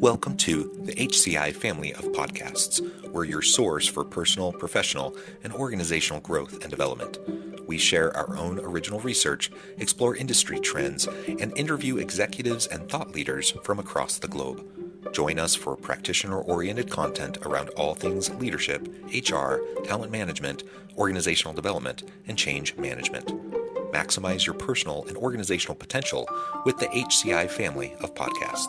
Welcome to the HCI family of podcasts. We're your source for personal, professional, and organizational growth and development. We share our own original research, explore industry trends, and interview executives and thought leaders from across the globe. Join us for practitioner-oriented content around all things leadership, HR, talent management, organizational development, and change management. Maximize your personal and organizational potential with the HCI family of podcasts.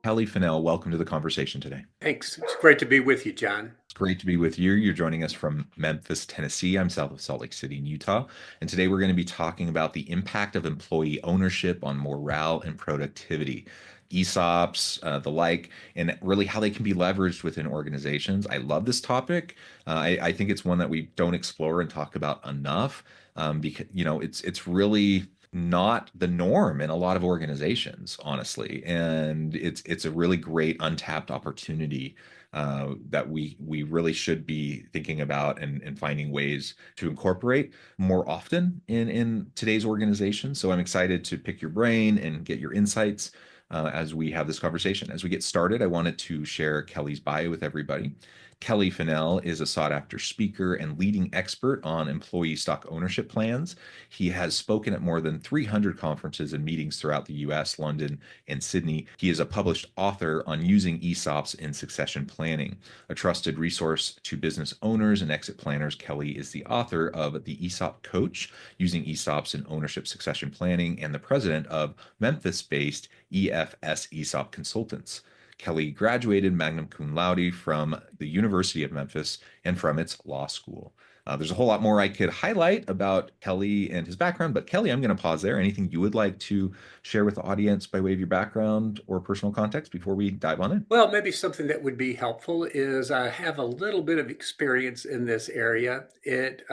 Kelly Finnell, welcome to the conversation today. Thanks. It's great to be with you, John. It's great to be with you. You're joining us from Memphis, Tennessee. I'm south of Salt Lake City in Utah. And today we're going to be talking about the impact of employee ownership on morale and productivity, ESOPs, the like, and really how they can be leveraged within organizations. I love this topic. I think it's one that we don't explore and talk about enough because, it's really not the norm in a lot of organizations, honestly. And it's a really great untapped opportunity that we really should be thinking about and finding ways to incorporate more often in today's organization. So I'm excited to pick your brain and get your insights as we have this conversation. As we get started, I wanted to share Kelly's bio with everybody. Kelly Finnell is a sought-after speaker and leading expert on employee stock ownership plans. He has spoken at more than 300 conferences and meetings throughout the US, London, and Sydney. He is a published author on using ESOPs in succession planning. A trusted resource to business owners and exit planners, Kelly is the author of the ESOP Coach, Using ESOPs in Ownership Succession Planning, and the president of Memphis-based EFS ESOP Consultants. Kelly graduated magna cum laude from the University of Memphis and from its law school. There's a whole lot more I could highlight about Kelly and his background, but Kelly, I'm going to pause there. Anything you would like to share with the audience by way of your background or personal context before we dive on in? Well, maybe something that would be helpful is I have a little bit of experience in this area. It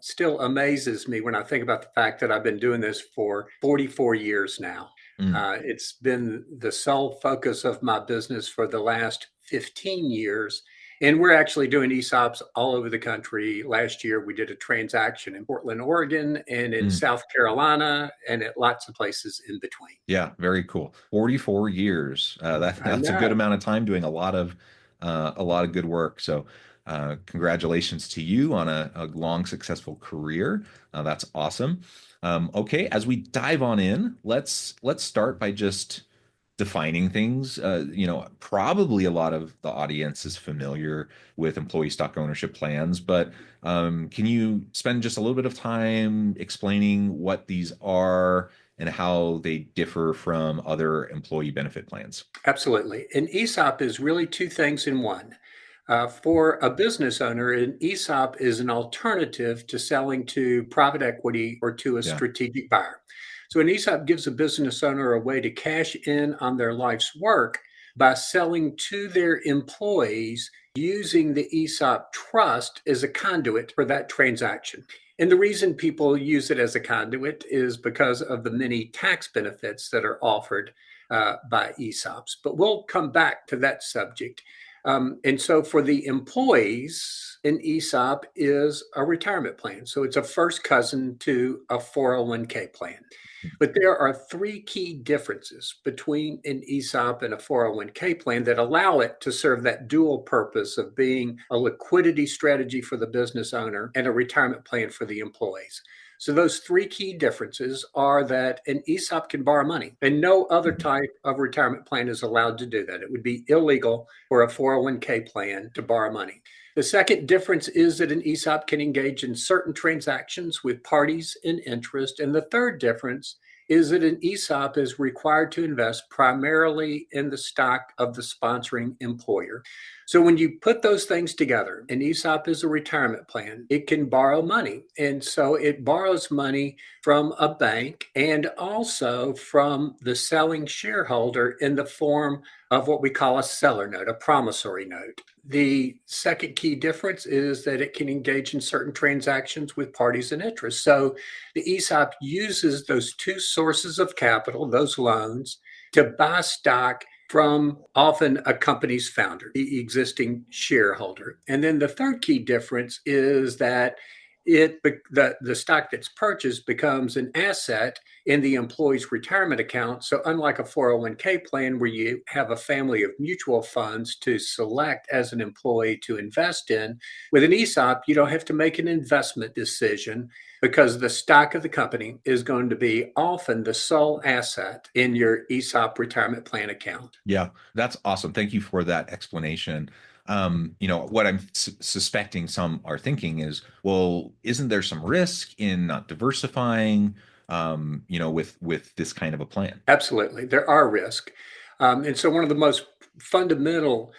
still amazes me when I think about the fact that I've been doing this for 44 years now. It's been the sole focus of my business for the last 15 years. And we're actually doing ESOPs all over the country. Last year, we did a transaction in Portland, Oregon, and in South Carolina, and at lots of places in between. Yeah, very cool. 44 years. That's a good amount of time doing a lot of good work. So congratulations to you on a long, successful career. That's awesome. Okay, as we dive on in, let's start by just defining things. Probably a lot of the audience is familiar with employee stock ownership plans, but can you spend just a little bit of time explaining what these are and how they differ from other employee benefit plans? Absolutely. An ESOP is really two things in one. For a business owner, an ESOP is an alternative to selling to private equity or to a strategic buyer. So an ESOP gives a business owner a way to cash in on their life's work by selling to their employees using the ESOP trust as a conduit for that transaction. And the reason people use it as a conduit is because of the many tax benefits that are offered by ESOPs. But we'll come back to that subject. And so for the employees, an ESOP is a retirement plan. So it's a first cousin to a 401k plan. But there are three key differences between an ESOP and a 401k plan that allow it to serve that dual purpose of being a liquidity strategy for the business owner and a retirement plan for the employees. So those three key differences are that an ESOP can borrow money, and no other type of retirement plan is allowed to do that. It would be illegal for a 401k plan to borrow money. The second difference is that an ESOP can engage in certain transactions with parties in interest. And the third difference is that an ESOP is required to invest primarily in the stock of the sponsoring employer. So when you put those things together, an ESOP is a retirement plan. It can borrow money. And so it borrows money from a bank and also from the selling shareholder in the form of what we call a seller note, a promissory note. The second key difference is that it can engage in certain transactions with parties in interest. So the ESOP uses those two sources of capital, those loans, to buy stock from often a company's founder, the existing shareholder. And then the third key difference is that the stock that's purchased becomes an asset in the employee's retirement account. So unlike a 401k plan where you have a family of mutual funds to select as an employee to invest in, with an ESOP, you don't have to make an investment decision because the stock of the company is going to be often the sole asset in your ESOP retirement plan account. Yeah, that's awesome. Thank you for that explanation. What I'm suspecting some are thinking is, well, isn't there some risk in not diversifying, with this kind of a plan? Absolutely, there are risks. And so, one of the most fundamental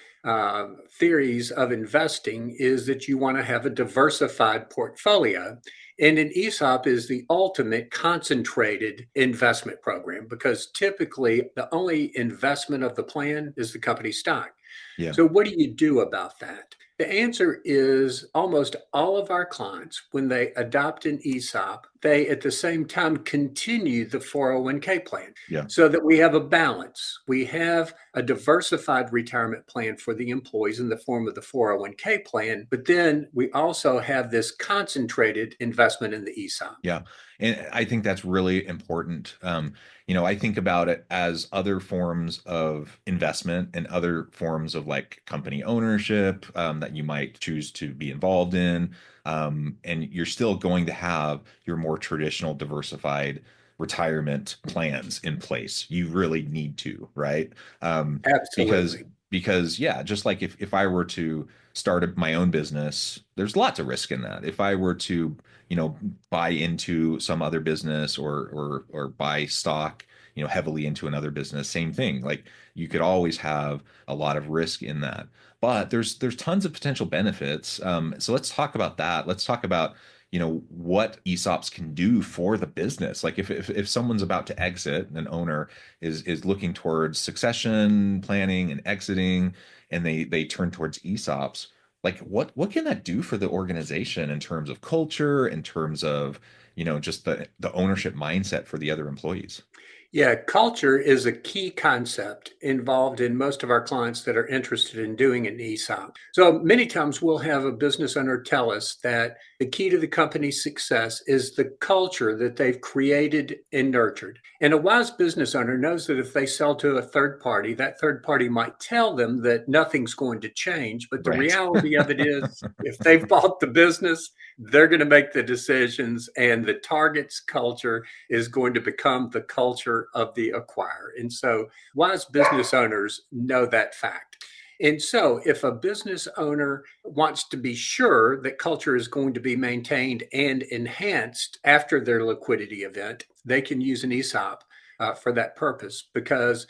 theories of investing is that you want to have a diversified portfolio. And an ESOP is the ultimate concentrated investment program because typically the only investment of the plan is the company stock. Yeah. So, what do you do about that? The answer is almost all of our clients, when they adopt an ESOP, they at the same time continue the 401k plan Yeah. so that we have a balance. We have a diversified retirement plan for the employees in the form of the 401k plan, but then we also have this concentrated investment in the ESOP. Yeah. And I think that's really important. I think about it as other forms of investment and other forms of like company ownership that you might choose to be involved in. And you're still going to have your more traditional diversified retirement plans in place. You really need to, right? Um, because Absolutely. yeah, just like if I were to start my own business, there's lots of risk in that. If I were to buy into some other business or buy stock, heavily into another business, same thing. Like you could always have a lot of risk in that. But there's tons of potential benefits. So let's talk about that. Let's talk about what ESOPs can do for the business. Like if someone's about to exit, an owner is looking towards succession planning and exiting, and they turn towards ESOPs, like what can that do for the organization in terms of culture, in terms of just the ownership mindset for the other employees? Yeah, culture is a key concept involved in most of our clients that are interested in doing an ESOP. So many times we'll have a business owner tell us that the key to the company's success is the culture that they've created and nurtured. And a wise business owner knows that if they sell to a third party, that third party might tell them that nothing's going to change. But the Right. reality of it is, if they've bought the business, they're going to make the decisions, and the target's culture is going to become the culture of the acquirer. And so wise business owners know that fact. And so, if a business owner wants to be sure that culture is going to be maintained and enhanced after their liquidity event, they can use an ESOP for that purpose because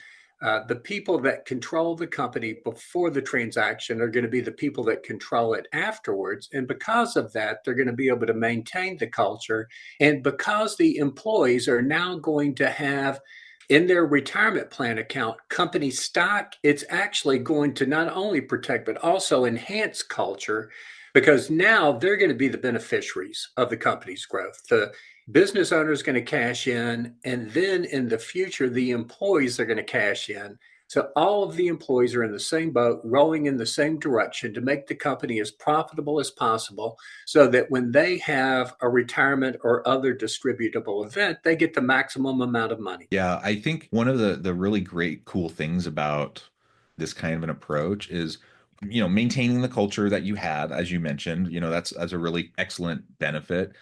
the people that control the company before the transaction are going to be the people that control it afterwards. And because of that, they're going to be able to maintain the culture. And because the employees are now going to have in their retirement plan account company stock, it's actually going to not only protect, but also enhance culture because now they're going to be the beneficiaries of the company's growth. The business owner is going to cash in, and then in the future, the employees are going to cash in. So all of the employees are in the same boat, rowing in the same direction to make the company as profitable as possible so that when they have a retirement or other distributable event, they get the maximum amount of money. Yeah, I think one of the really great cool things about this kind of an approach is, maintaining the culture that you had, as you mentioned, that's a really excellent benefit.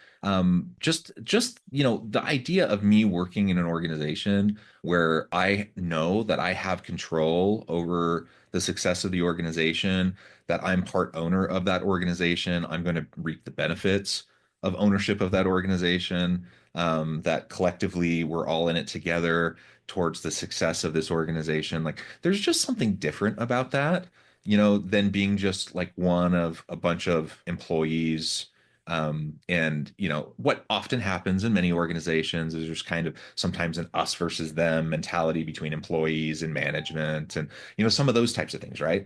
Just, the idea of me working in an organization where I know that I have control over the success of the organization, that I'm part owner of that organization, I'm going to reap the benefits of ownership of that organization, that collectively we're all in it together towards the success of this organization. Like there's just something different about that, than being just like one of a bunch of employees. And what often happens in many organizations is there's kind of sometimes an us versus them mentality between employees and management and some of those types of things, right?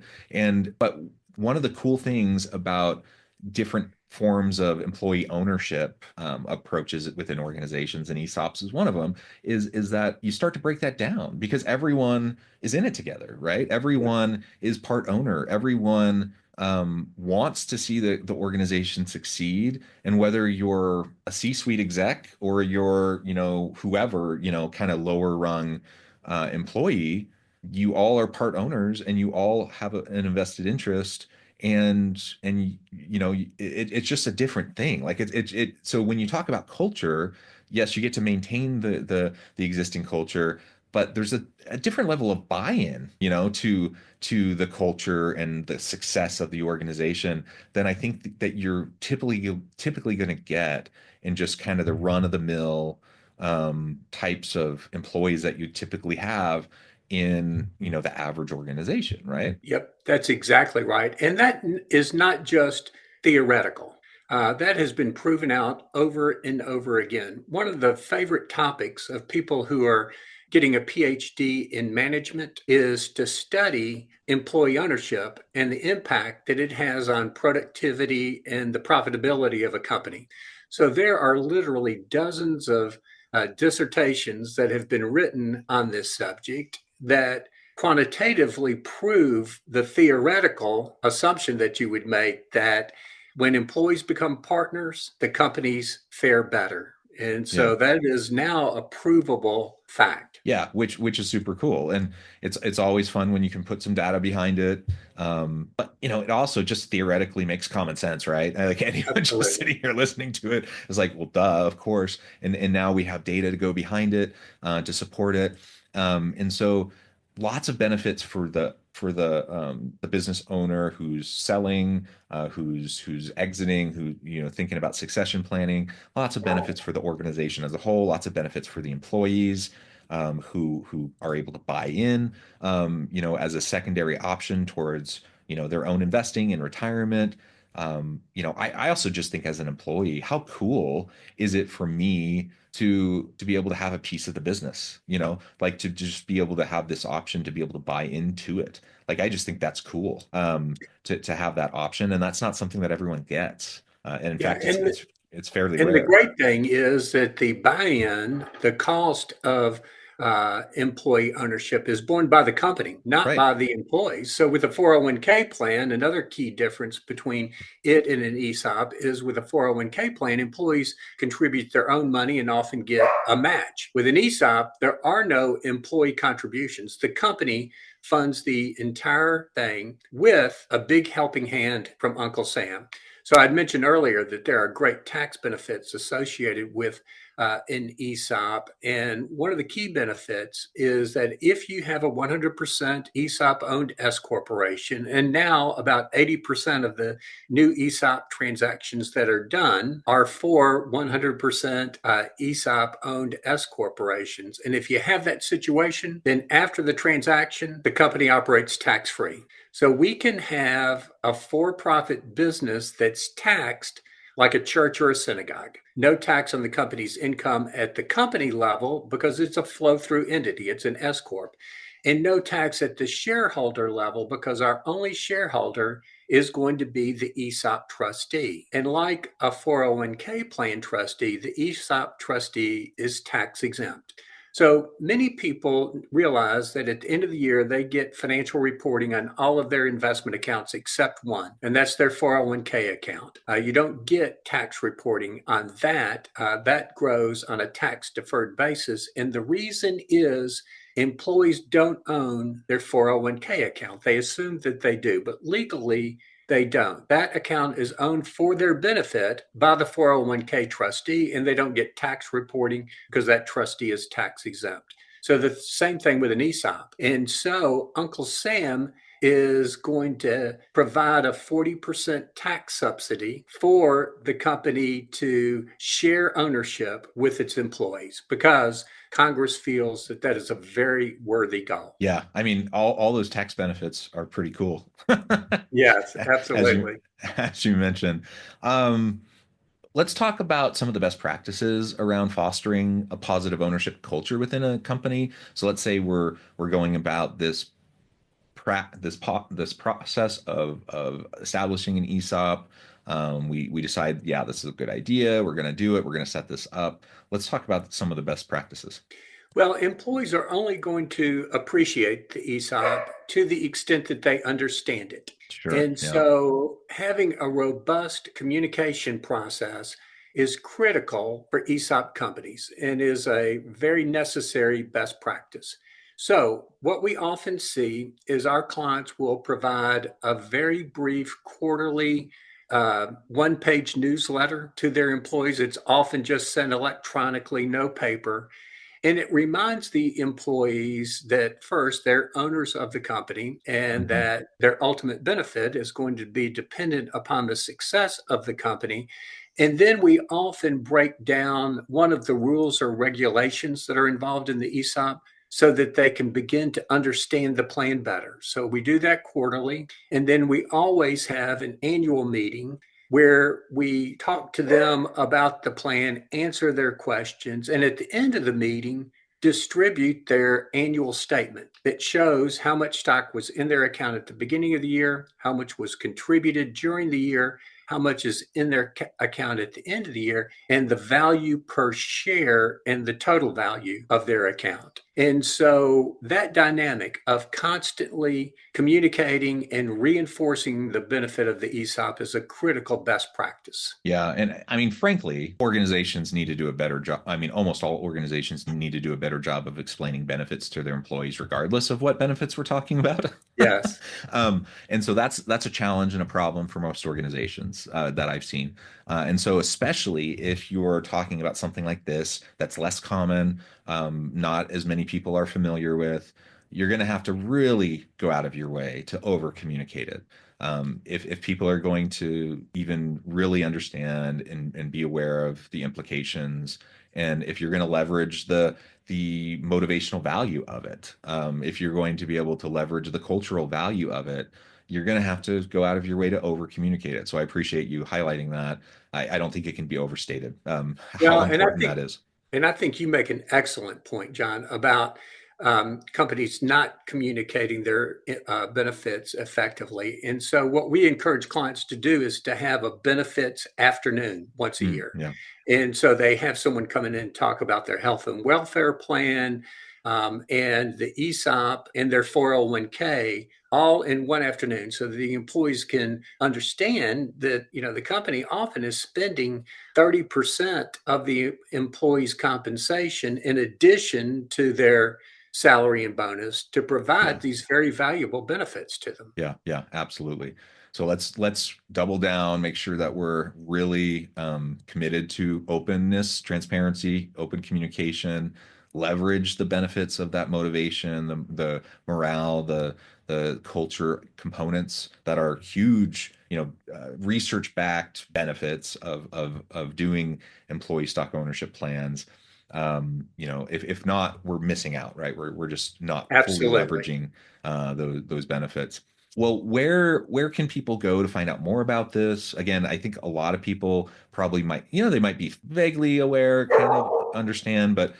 But one of the cool things about different forms of employee ownership approaches within organizations, and ESOPs is one of them, is that you start to break that down because everyone is in it together, right? Everyone is part owner. Everyone wants to see the organization succeed. And whether you're a C-suite exec or you're, whoever, kind of lower rung employee, you all are part owners and you all have an invested interest. And it's just a different thing. Like so when you talk about culture, yes, you get to maintain the existing culture, but there's a different level of buy-in, to the culture and the success of the organization than I think that you're typically going to get in just kind of the run-of-the-mill types of employees that you typically have in, the average organization, right? Yep, that's exactly right. And that is not just theoretical. That has been proven out over and over again. One of the favorite topics of people who are getting a PhD in management is to study employee ownership and the impact that it has on productivity and the profitability of a company. So there are literally dozens of dissertations that have been written on this subject that quantitatively prove the theoretical assumption that you would make that when employees become partners, the companies fare better. And Yeah. so that is now a provable fact. Yeah, which is super cool, and it's always fun when you can put some data behind it. But it also just theoretically makes common sense, right? Like anyone just Absolutely. sitting here listening to it is like, well, duh, of course. And now we have data to go behind it to support it, and so lots of benefits for the business owner who's selling, who's exiting, who thinking about succession planning. Lots of benefits for the organization as a whole. Lots of benefits for the employees who are able to buy in, as a secondary option towards, their own investing and retirement. I also just think as an employee, how cool is it for me to be able to have a piece of the business, like to just be able to have this option to be able to buy into it. Like, I just think that's cool, to have that option. And that's not something that everyone gets. And in Yeah. fact, it's fairly And the rare. great thing is that the buy-in, the cost of employee ownership is borne by the company, not Right. by the employees. So with a 401k plan, another key difference between it and an ESOP is with a 401k plan, employees contribute their own money and often get a match. With an ESOP, there are no employee contributions. The company funds the entire thing with a big helping hand from Uncle Sam. So I'd mentioned earlier that there are great tax benefits associated with an ESOP. And one of the key benefits is that if you have a 100% ESOP owned S corporation, and now about 80% of the new ESOP transactions that are done are for 100% ESOP owned S corporations. And if you have that situation, then after the transaction, the company operates tax free. So we can have a for profit business that's taxed like a church or a synagogue. No tax on the company's income at the company level because it's a flow through entity, it's an S Corp. And no tax at the shareholder level because our only shareholder is going to be the ESOP trustee. And like a 401k plan trustee, the ESOP trustee is tax exempt. So many people realize that at the end of the year, they get financial reporting on all of their investment accounts except one, and that's their 401k account. You don't get tax reporting on that. That grows on a tax deferred basis. And the reason is employees don't own their 401k account. They assume that they do, but legally, they don't. That account is owned for their benefit by the 401k trustee, and they don't get tax reporting because that trustee is tax exempt. So the same thing with an ESOP. And so Uncle Sam is going to provide a 40% tax subsidy for the company to share ownership with its employees because Congress feels that that is a very worthy goal. Yeah, I mean, all those tax benefits are pretty cool, Yes, as you absolutely. as you mentioned. Um, let's talk about some of the best practices around fostering a positive ownership culture within a company. So let's say we're going about this process of establishing an ESOP. We decide, yeah, this is a good idea. We're going to do it. We're going to set this up. Let's talk about some of the best practices. Well, employees are only going to appreciate the ESOP to the extent that they understand it. Sure. And Yeah. so having a robust communication process is critical for ESOP companies and is a very necessary best practice. So, what we often see is our clients will provide a very brief quarterly one page newsletter to their employees. It's often just sent electronically, no paper, and it reminds the employees that first, they're owners of the company and Hmm. that their ultimate benefit is going to be dependent upon the success of the company. And then we often break down one of the rules or regulations that are involved in the ESOP so that they can begin to understand the plan better. So we do that quarterly. And then we always have an annual meeting where we talk to them about the plan, answer their questions, and at the end of the meeting, distribute their annual statement that shows how much stock was in their account at the beginning of the year, how much was contributed during the year, how much is in their account at the end of the year, and the value per share and the total value of their account. And so that dynamic of constantly communicating and reinforcing the benefit of the ESOP is a critical best practice. Yeah. And I mean, frankly, organizations need to do a better job. I mean, almost all organizations need to do a better job of explaining benefits to their employees, regardless of what benefits we're talking about. Yes. And so that's a challenge and a problem for most organizations that I've seen. And so, especially if you're talking about something like this, that's less common, not as many people are familiar with, you're going to have to really go out of your way to over communicate it. If people are going to even really understand and be aware of the implications, and if you're going to leverage the motivational value of it, if you're going to be able to leverage the cultural value of it, you're going to have to go out of your way to over communicate it. So I appreciate you highlighting that. I don't think it can be overstated, how Well, and I important think that is. And I think you make an excellent point, John, about companies not communicating their benefits effectively. And so, what we encourage clients to do is to have a benefits afternoon once a year. Yeah. And so, they have someone come in and talk about their health and welfare plan, and the ESOP and their 401k all in one afternoon so that the employees can understand that the company often is spending 30% of the employee's compensation in addition to their salary and bonus to provide Yeah. these very valuable benefits to them. Yeah, yeah, absolutely. So let's double down, make sure that we're really committed to openness, transparency, open communication, leverage the benefits of that motivation, the morale, the culture components that are huge, research-backed benefits of doing employee stock ownership plans. If not, we're missing out, right? We're just not fully Absolutely. leveraging those benefits. Well, where can people go to find out more about this? Again, I think a lot of people probably might, they might be vaguely aware, kind of understand, but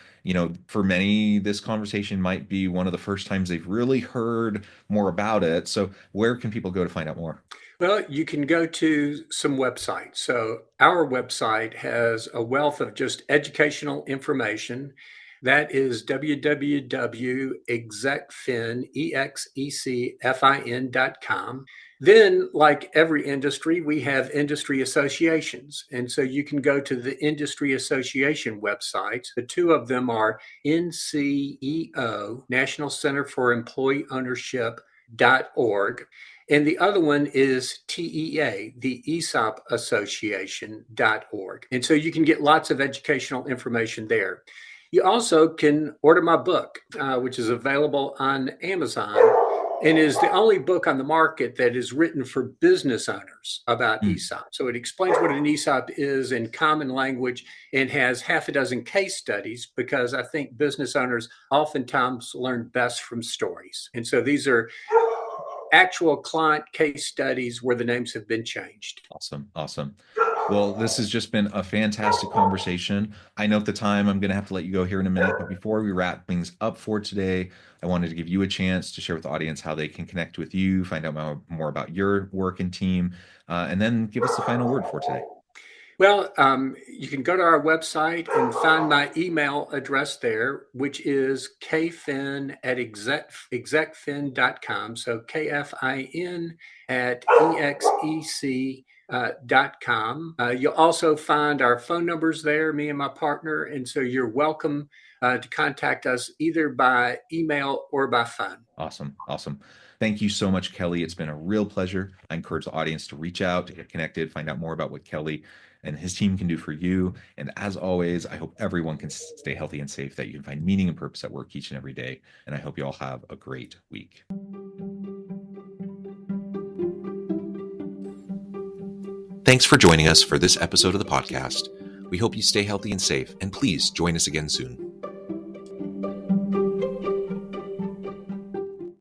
for many, this conversation might be one of the first times they've really heard more about it. So where can people go to find out more? Well, you can go to some websites. So, our website has a wealth of just educational information. That is www.execfin.com. Then, like every industry, we have industry associations. And so you can go to the industry association websites. The two of them are NCEO, National Center for Employee Ownership.org, and the other one is TEA, the ESOP Association.org. And so you can get lots of educational information there. You also can order my book, which is available on Amazon and is the only book on the market that is written for business owners about Mm, ESOP. So it explains what an ESOP is in common language and has half a dozen case studies because I think business owners oftentimes learn best from stories. And so these are actual client case studies where the names have been changed. awesome, awesome. Well, this has just been a fantastic conversation. I know at the time I'm going to have to let you go here in a minute, but before we wrap things up for today, I wanted to give you a chance to share with the audience how they can connect with you, find out more about your work and team, and then give us the final word for today. Well, you can go to our website and find my email address there, which is kfin@execfin.com. So KFIN at EXEC.com. You'll also find our phone numbers there, me and my partner. And so you're welcome to contact us either by email or by phone. Awesome. Awesome. Thank you so much, Kelly. It's been a real pleasure. I encourage the audience to reach out, to get connected, find out more about what Kelly and his team can do for you. And as always, I hope everyone can stay healthy and safe, that you can find meaning and purpose at work each and every day. And I hope you all have a great week. Thanks for joining us for this episode of the podcast. We hope you stay healthy and safe, and please join us again soon.